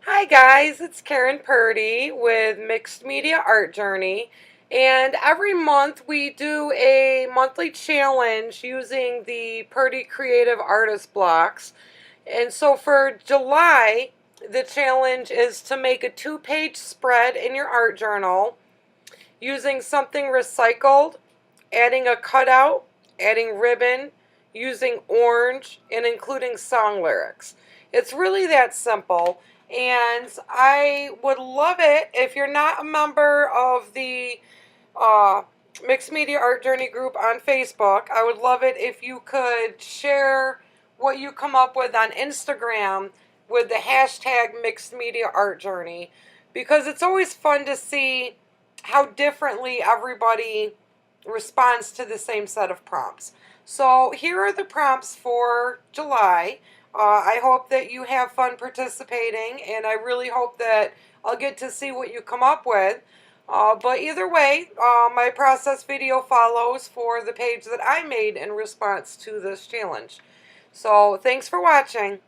Hi guys, it's Karen Purdy with Mixed Media Art Journey, and every month we do a monthly challenge using the Purdy Creative Artist Blocks. And so for July, the challenge is to make a 2-page spread in your art journal using something recycled, adding a cutout, adding ribbon, using orange, and including song lyrics. It's really that simple, and I would love it if you're not a member of the uh, Mixed Media Art Journey group on Facebook. I would love it if you could share what you come up with on Instagram with the hashtag Mixed Media Art Journey, because it's always fun to see how differently everybody responds to the same set of prompts. So here are the prompts for July. I hope that you have fun participating, and I really hope that I'll get to see what you come up with. But either way, my process video follows for the page that I made in response to this challenge. So thanks for watching.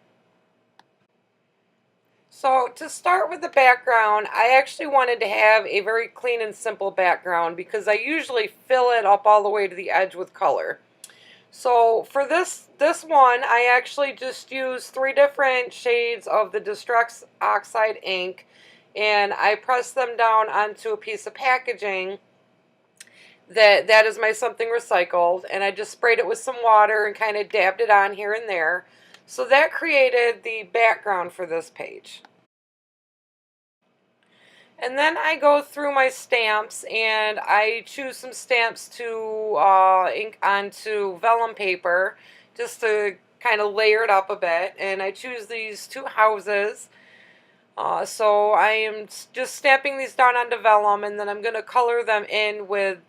So to start with the background, I actually wanted to have a very clean and simple background because I usually fill it up all the way to the edge with color. So for this one, I actually just used 3 different shades of the Distress Oxide ink, and I pressed them down onto a piece of packaging that is my something recycled, and I just sprayed it with some water and kind of dabbed it on here and there. So that created the background for this page. And then I go through my stamps and I choose some stamps to ink onto vellum paper just to kind of layer it up a bit. And I choose these 2 houses. So I am just stamping these down onto vellum, and then I'm going to color them in with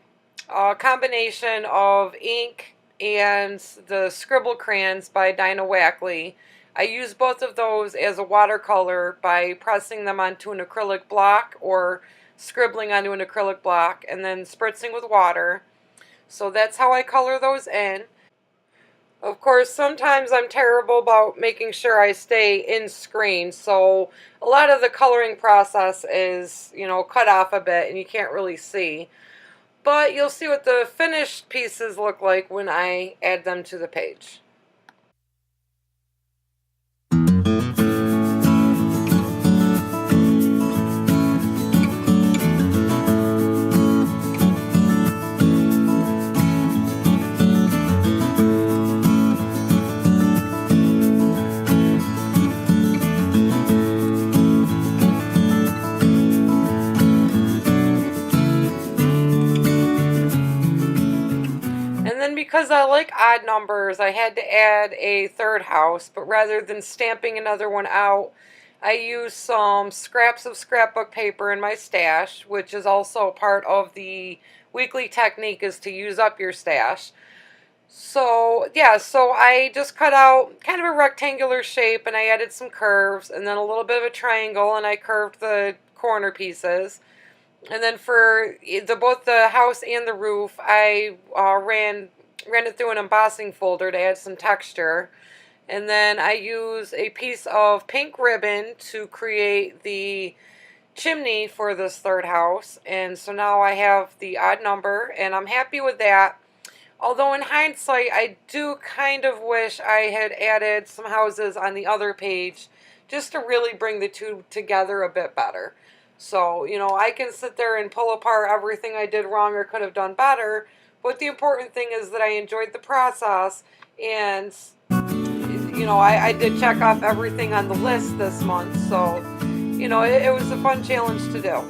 a combination of ink and the Scribble Crayons by Dinah Wackley. I use both of those as a watercolor by pressing them onto an acrylic block or scribbling onto an acrylic block and then spritzing with water. So that's how I color those in. Of course, sometimes I'm terrible about making sure I stay in screen, so a lot of the coloring process is, cut off a bit and you can't really see. But you'll see what the finished pieces look like when I add them to the page. Because I like odd numbers, I had to add a 3rd house, but rather than stamping another one out, I used some scraps of scrapbook paper in my stash, which is also part of the weekly technique, is to use up your stash. So yeah, so I just cut out kind of a rectangular shape and I added some curves and then a little bit of a triangle, and I curved the corner pieces. And then for both the house and the roof, I ran it through an embossing folder to add some texture. And then I use a piece of pink ribbon to create the chimney for this 3rd house. And so now I have the odd number, and I'm happy with that. Although in hindsight, I do kind of wish I had added some houses on the other page just to really bring the 2 together a bit better. So, I can sit there and pull apart everything I did wrong or could have done better, but the important thing is that I enjoyed the process, and, I did check off everything on the list this month, so, it was a fun challenge to do.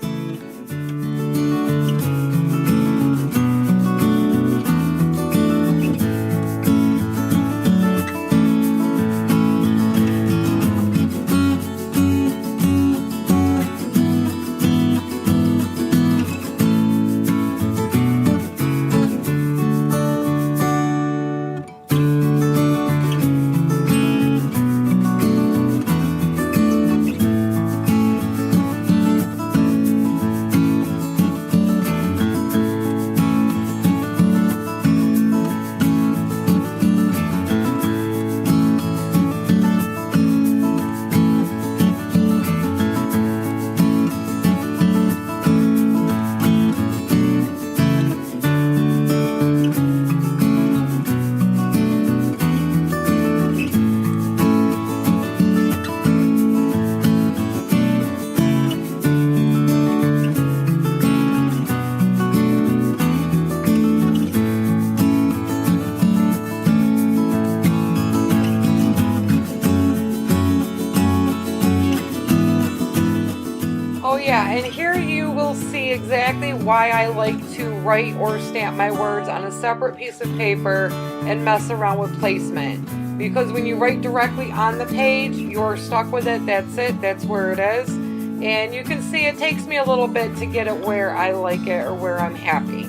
yeah, and here you will see exactly why I like to write or stamp my words on a separate piece of paper and mess around with placement. Because when you write directly on the page, you're stuck with it, that's where it is. And you can see it takes me a little bit to get it where I like it or where I'm happy.